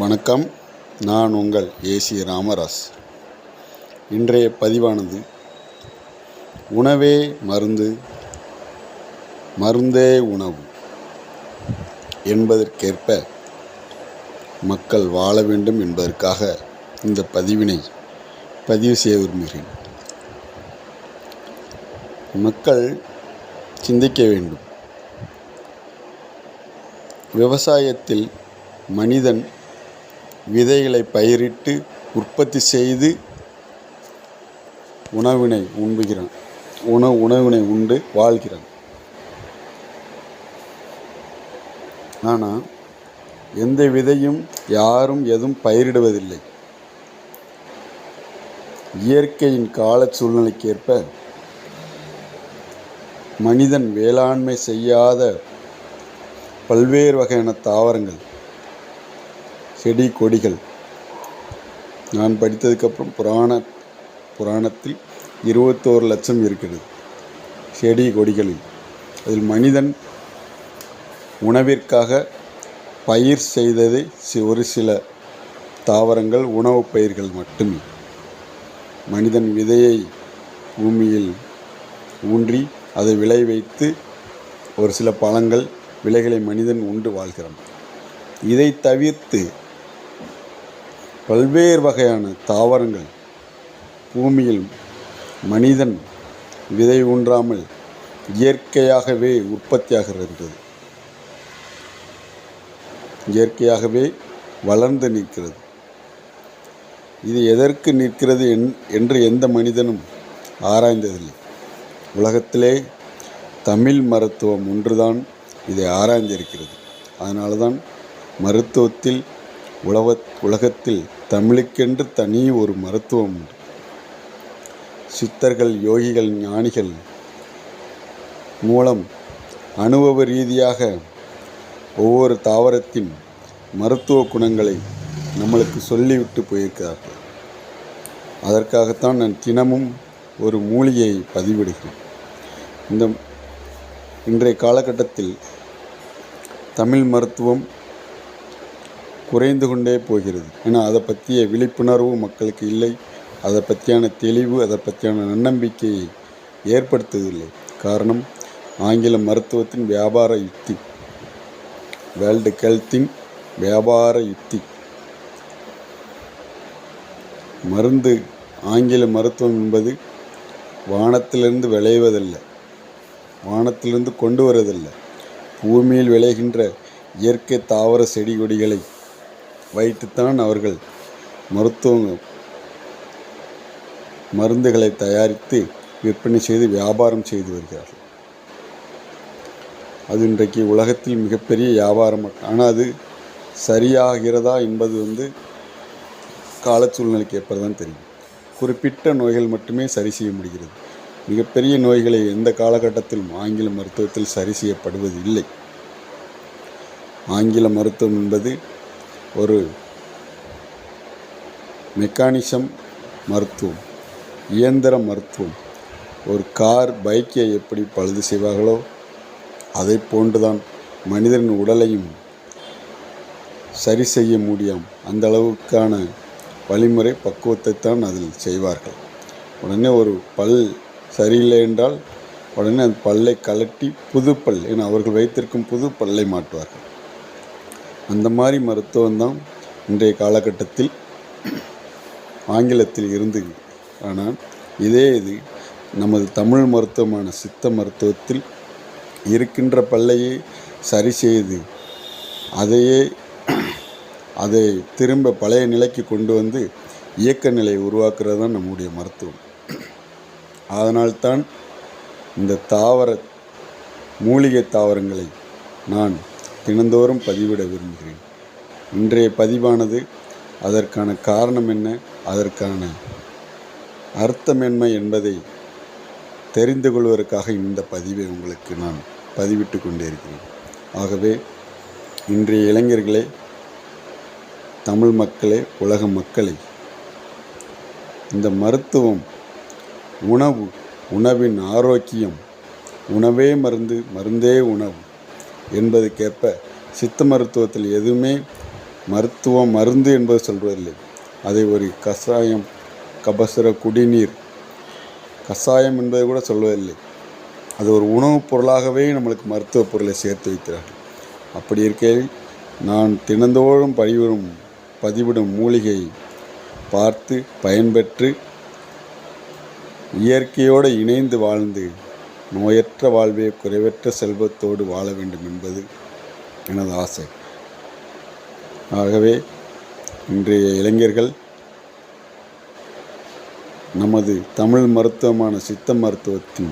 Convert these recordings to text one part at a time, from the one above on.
வணக்கம். நான் உங்கள் ஏசி ராமராஸ். இன்றைய பதிவானது உணவே மருந்து, மருந்தே உணவு என்பதற்கேற்ப மக்கள் வாழ வேண்டும் என்பதற்காக இந்த பதிவினை பதிவு செய்ய விரும்புகிறேன். மக்கள் சிந்திக்க வேண்டும். விவசாயத்தில் மனிதன் விதைகளை பயிரிட்டு உற்பத்தி செய்து உணவினை உண்டு வாழ்கிறான். ஆனால் எந்த விதையும் யாரும் எதுவும் பயிரிடுவதில்லை. இயற்கையின் கால சூழ்நிலைக்கேற்ப மனிதன் வேளாண்மை செய்யாத பல்வேறு வகையான தாவரங்கள், செடி கொடிகள், நான் படித்ததுக்கப்புறம் புராணத்தில் 21 லட்சம் இருக்கிறது செடி கொடிகளில். அதில் மனிதன் உணவிற்காக பயிர் செய்தது ஒரு சில தாவரங்கள், உணவுப் பயிர்கள் மட்டுமே. மனிதன் விதையை பூமியில் ஊன்றி அதை விளை வைத்து ஒரு சில பழங்கள் விலைகளை மனிதன் உண்டு வாழ்கிறான். இதை தவிர்த்து பல்வேறு வகையான தாவரங்கள் பூமியில் மனிதன் விதை ஊன்றாமல் இயற்கையாகவே உற்பத்தியாகிறது, இயற்கையாகவே வளர்ந்து நிற்கிறது. இது எதற்கு நிற்கிறது என்று எந்த மனிதனும் ஆராய்ந்ததில்லை. உலகத்திலே தமிழ் மருத்துவம் ஒன்றுதான் இதை ஆராய்ந்திருக்கிறது. அதனால தான் மருத்துவத்தில் உலகத்தில் தமிழுக்கென்று தனி ஒரு மருத்துவம் உண்டு. சித்தர்கள், யோகிகள், ஞானிகள் மூலம் அனுபவ ரீதியாக ஒவ்வொரு தாவரத்தின் மருத்துவ குணங்களை நம்மளுக்கு சொல்லிவிட்டு போயிருக்கிறார்கள். அதற்காகத்தான் நான் தினமும் ஒரு மூலிகையை பதிவிடுகிறேன். இன்றைய காலகட்டத்தில் தமிழ் மருத்துவம் குறைந்து கொண்டே போகிறது. ஏன்னா அதை பற்றிய விழிப்புணர்வு மக்களுக்கு இல்லை. அதை பற்றியான தெளிவு, அதை பற்றியான நன்னம்பிக்கையை ஏற்படுத்துவதில்லை. காரணம், ஆங்கில மருத்துவத்தின் வியாபார யுக்தி, வேர்ல்டு ஹெல்த்தின் வியாபார யுக்தி. மருந்து, ஆங்கில மருத்துவம் என்பது வானத்திலிருந்து விளைவதல்ல, வானத்திலிருந்து கொண்டு வருவதல்ல. பூமியில் விளைகின்ற இயற்கை தாவர செடி கொடிகளை வைத்துத்தான் அவர்கள் மருந்துகளை தயாரித்து விற்பனை செய்து வியாபாரம் செய்து வருகிறார்கள். அது இன்றைக்கு உலகத்தில் மிகப்பெரிய வியாபாரம். ஆனால் அது சரியாகிறதா என்பது கால சூழ்நிலைக்கு ஏற்பதான் தெரியும். குறிப்பிட்ட நோய்கள் மட்டுமே சரி செய்ய முடிகிறது. மிகப்பெரிய நோய்களை எந்த காலகட்டத்திலும் ஆங்கில மருத்துவத்தில் சரி செய்யப்படுவது இல்லை. ஆங்கில மருத்துவம் என்பது ஒரு மெக்கானிசம் மருத்துவம், இயந்திர மருத்துவம். ஒரு கார், பைக்கை எப்படி பழுது செய்வார்களோ அதை போன்றுதான் மனிதனின் உடலையும் சரி செய்ய முடியும். அந்த அளவுக்கான வழிமுறை பக்குவத்தை தான் அதில் செய்வார்கள். உடனே ஒரு பல் சரியில்லை என்றால் உடனே அந்த பல்லை கலட்டி புது பல், என அவர்கள் வைத்திருக்கும் புது பல்லை மாட்டுவார்கள். அந்த மாதிரி மருத்துவம்தான் இன்றைய காலகட்டத்தில் ஆங்கிலத்தில் இருந்தது. ஆனால் இது நமது தமிழ் மருத்துவமான சித்த மருத்துவத்தில் இருக்கின்ற பல்லையே சரி செய்து அதை திரும்ப பழைய நிலைக்கு கொண்டு வந்து இயக்க நிலையை உருவாக்குறது தான் நம்முடைய மருத்துவம். அதனால்தான் இந்த மூலிகை தாவரங்களை நான் தினந்தோறும் பதிவிட விரும்புகிறேன். இன்றைய பதிவானது அதற்கான காரணம் என்ன, அதற்கான அர்த்தம் என்ன என்பதை தெரிந்து கொள்வதற்காக இந்த பதிவை உங்களுக்கு நான் பதிவிட்டு கொண்டே இருக்கிறேன். ஆகவே இன்றைய இளைஞர்களே, தமிழ் மக்களே, உலக மக்களே, இந்த மருத்துவம், உணவின் ஆரோக்கியம், உணவே மருந்து, மருந்தே உணவு என்பதுக்கேற்ப சித்த மருத்துவத்தில் எதுவுமே மருத்துவம் மருந்து என்பது சொல்வதில்லை. அதை ஒரு கஷாயம், கபசுர குடிநீர், கஷாயம் என்பதை கூட சொல்வதில்லை. அது ஒரு உணவுப் பொருளாகவே நம்மளுக்கு மருத்துவ பொருளை சேர்த்து வைக்கிறார்கள். அப்படி இருக்கையில் நான் தினந்தோறும் பதிவிடும் மூலிகை பார்த்து பயன்பெற்று இயற்கையோடு இணைந்து வாழ்ந்து நோயற்ற வாழ்வே குறைவற்ற செல்வத்தோடு வாழ வேண்டும் என்பது எனது ஆசை. ஆகவே இன்றைய இளைஞர்கள் நமது தமிழ் மருத்துவமான சித்த மருத்துவத்தின்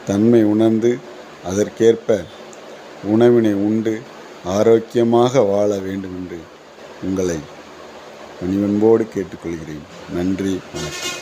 தன்மை உணர்ந்து அதற்கேற்ப உணவினை உண்டு ஆரோக்கியமாக வாழ வேண்டும் என்று உங்களை பணிவன்போடு கேட்டுக்கொள்கிறேன். நன்றி, வணக்கம்.